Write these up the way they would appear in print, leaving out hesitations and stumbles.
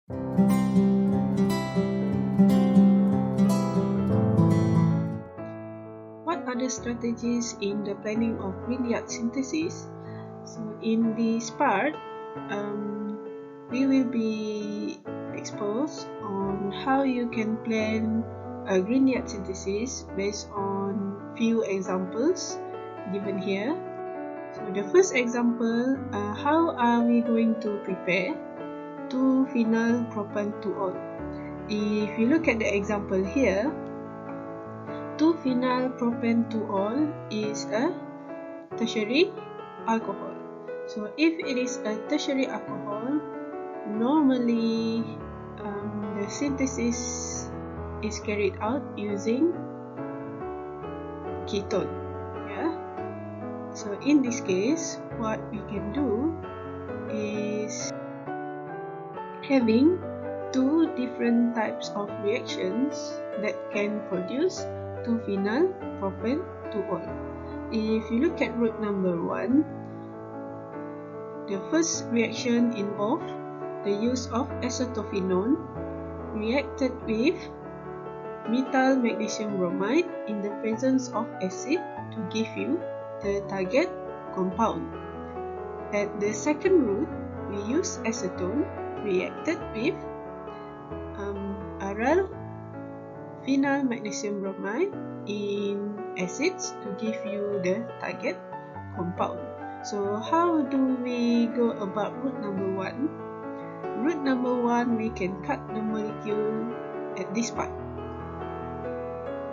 What are the strategies in the planning of Grignard synthesis? So in this part, we will be exposed on how you can plan a Grignard synthesis based on few examples given here. So the first example, how are we going to prepare 2-phenyl propane 2-ol? If you look at the example here, 2-phenyl propane 2-ol is a tertiary alcohol. So if it is a tertiary alcohol, normally the synthesis is carried out using ketone. Yeah. So in this case, what we can do is having two different types of reactions that can produce 2-phenyl propane 2-ol. If you look at route number 1, the first reaction involves the use of acetophenone reacted with methyl magnesium bromide in the presence of acid to give you the target compound. At the second route, we use acetone reacted with aryl phenyl magnesium bromide in acids to give you the target compound. So how do we go about route number 1? Route number 1, we can cut the molecule at this part.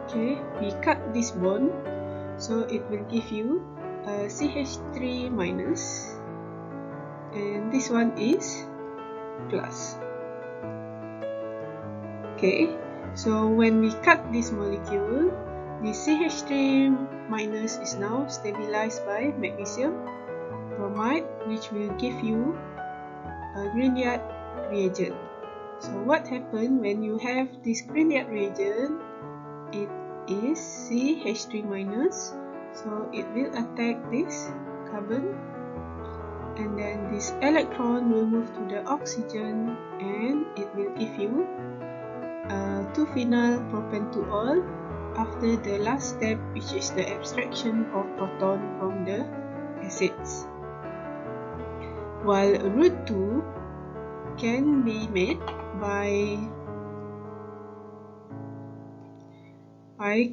Okay, we cut this bond, so it will give you a CH3 minus, and this one is plus. Okay, so when we cut this molecule, the CH3 minus is now stabilized by magnesium bromide, which will give you a Grignard reagent. So what happens when you have this Grignard reagent? It is CH3 minus, so it will attack this carbon, and then this electron will move to the oxygen, and it will give you 2-phenyl propane 2-ol after the last step, which is the abstraction of proton from the acids. While route 2 can be made by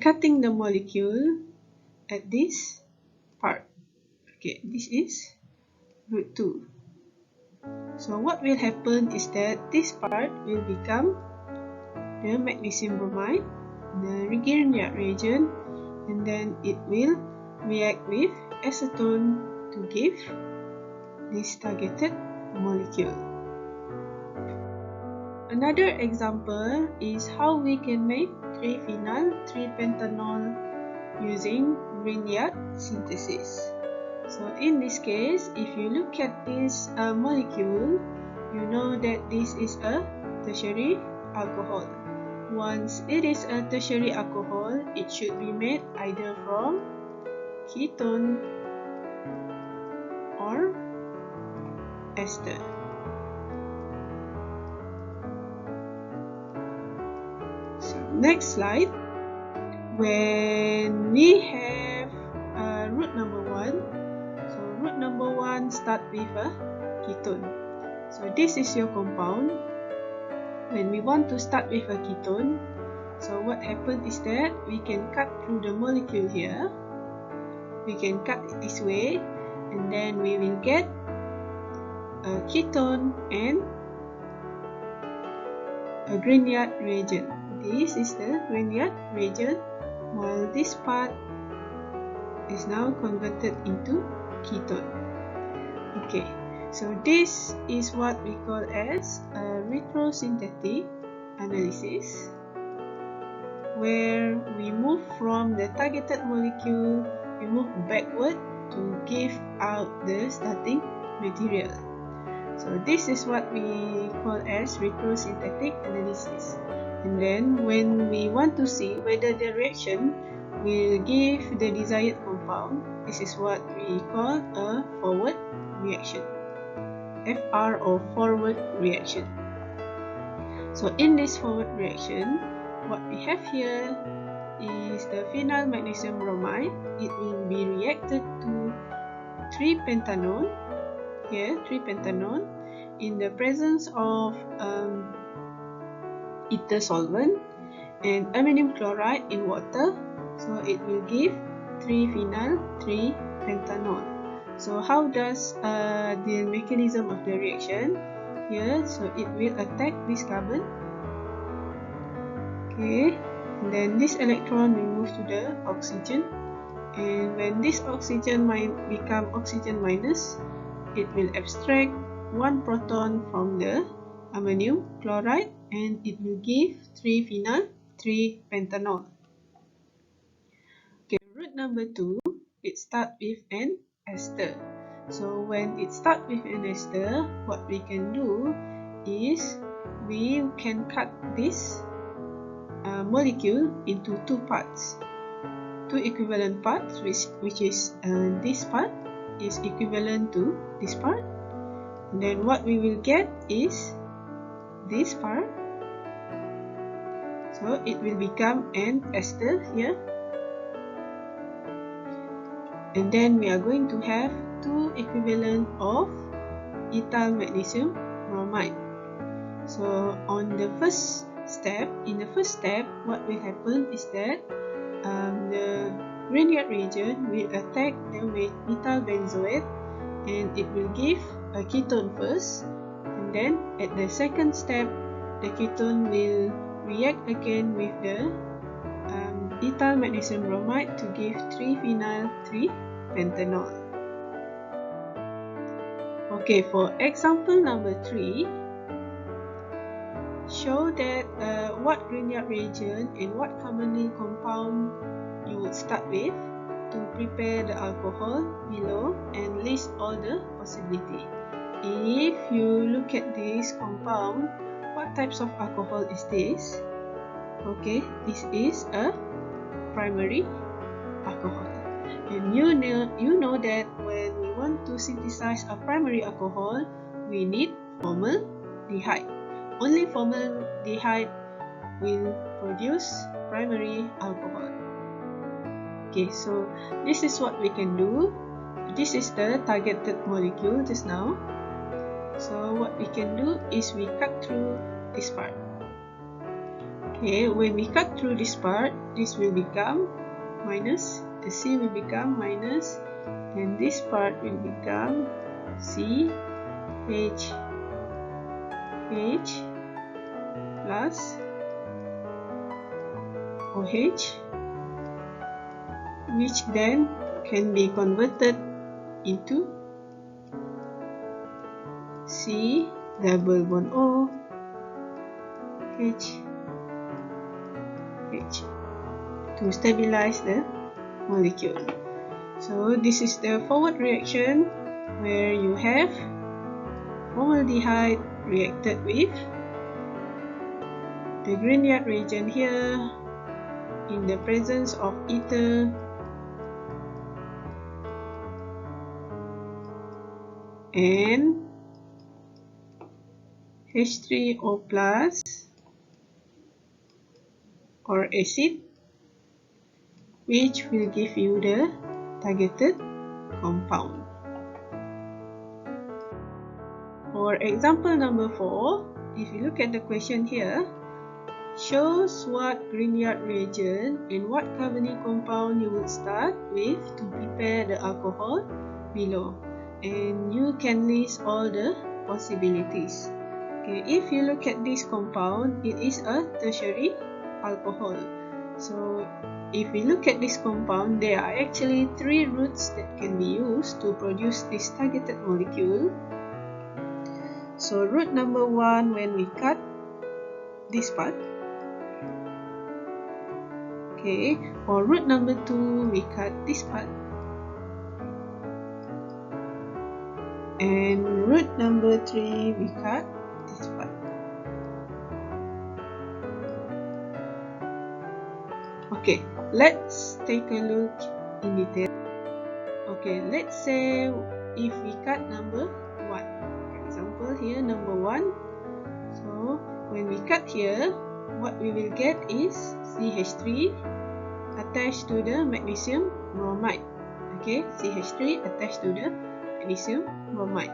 cutting the molecule at this part. Okay, this is route 2. So what will happen is that this part will become the magnesium bromide, the Grignard reagent, and then it will react with acetone to give this targeted molecule. Another example is how we can make 3-phenyl 3-pentanol using Grignard synthesis. So in this case, if you look at this molecule, you know that this is a tertiary alcohol. Once it is a tertiary alcohol, it should be made either from ketone or ester. So next slide, when we have route number 1, so route number 1 start with a ketone. So this is your compound. When we want to start with a ketone, so what happens is that we can cut through the molecule here. We can cut it this way, and then we will get a ketone and a Grignard reagent. This is the Grignard reagent, while this part is now converted into ketone. Okay. So this is what we call as a retrosynthetic analysis, where we move from the targeted molecule, we move backward to give out the starting material. So this is what we call as retrosynthetic analysis. And then when we want to see whether the reaction will give the desired compound, this is what we call a forward reaction. FR or forward reaction. So in this forward reaction, what we have here is the phenyl magnesium bromide. It will be reacted to 3-pentanol, here 3-pentanol, in the presence of ether solvent and ammonium chloride in water. So it will give 3-phenyl 3-pentanol. So how does the mechanism of the reaction here? So it will attack this carbon. Okay, and then this electron will move to the oxygen, and when this oxygen become oxygen minus, it will abstract one proton from the ammonium chloride and it will give 3-phenyl 3-pentanol. Okay, route number 2, it starts with an ester. So when it starts with an ester, what we can do is we can cut this molecule into 2 parts, 2 equivalent parts, which is this part is equivalent to this part. And then what we will get is this part. So it will become an ester here. And then we are going to have 2 equivalent of ethyl magnesium bromide. So on the first step, what will happen is that the Grignard reagent will attack the methyl benzoate and it will give a ketone first, and then at the second step the ketone will react again with the ethyl magnesium bromide to give 3-phenyl 3-pentanol. Okay, for example number 3, show that what Grignard reagent and what carbonyl compound you would start with to prepare the alcohol below and list all the possibility. If you look at this compound, what types of alcohol is this? Okay, this is a primary alcohol. And you know that when we want to synthesize a primary alcohol, we need formaldehyde. Only formaldehyde will produce primary alcohol. Okay, so this is what we can do. This is the targeted molecule just now. So what we can do is we cut through this part. Okay, when we cut through this part, this will become minus, the C will become minus, and this part will become C, H, H plus OH, which then can be converted into C double bond O, H, H to stabilize the molecule. So this is the forward reaction where you have formaldehyde reacted with the Grignard reagent here in the presence of ether and H3O plus or acid, which will give you the targeted compound. For example number 4, if you look at the question here, shows what Grignard reagent and what carbonyl compound you would start with to prepare the alcohol below, and you can list all the possibilities. Okay, if you look at this compound, it is a tertiary alcohol. So if we look at this compound, there are actually 3 routes that can be used to produce this targeted molecule. So route number 1, when we cut this part, okay, or route number 2, we cut this part, and route number 3, we cut this part. Okay, let's take a look in detail. Okay, let's say if we cut number 1, for example here number 1. So when we cut here, what we will get is CH3 attached to the magnesium bromide. Okay, CH3 attached to the magnesium bromide.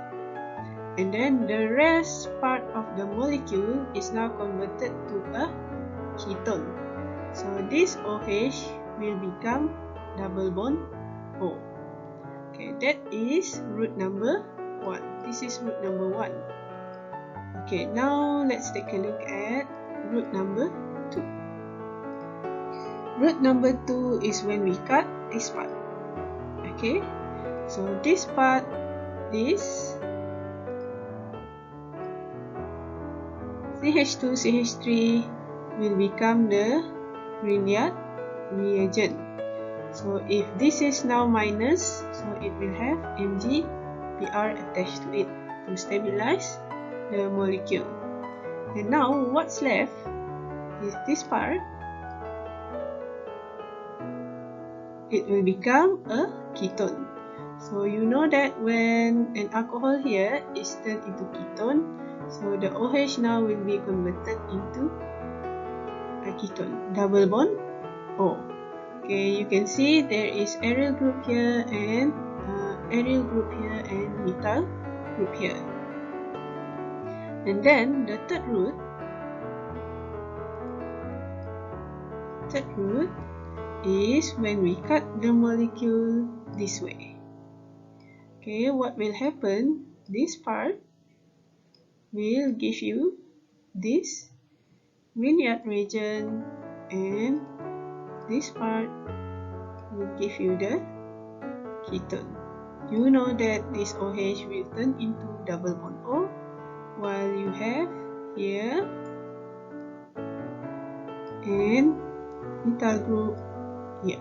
And then the rest part of the molecule is now converted to a ketone. So this OH will become double bond O. Okay, that is root number 1. This is root number 1. Okay, now let's take a look at root number 2. Root number 2 is when we cut this part. Okay, so this part is CH2 CH3 will become the Grignard reagent. So if this is now minus, so it will have MgBr attached to it to stabilize the molecule. And now what's left is this part. It will become a ketone. So you know that when an alcohol here is turned into ketone, so the OH now will be converted into a ketone, double bond O. Okay, you can see there is aryl group here and aryl group here and methyl group here. And then the third root is when we cut the molecule this way. Okay, what will happen? This part will give you this Grignard reagent, and this part will give you the ketone. You know that this OH will turn into double bond O, while you have here and methyl group here.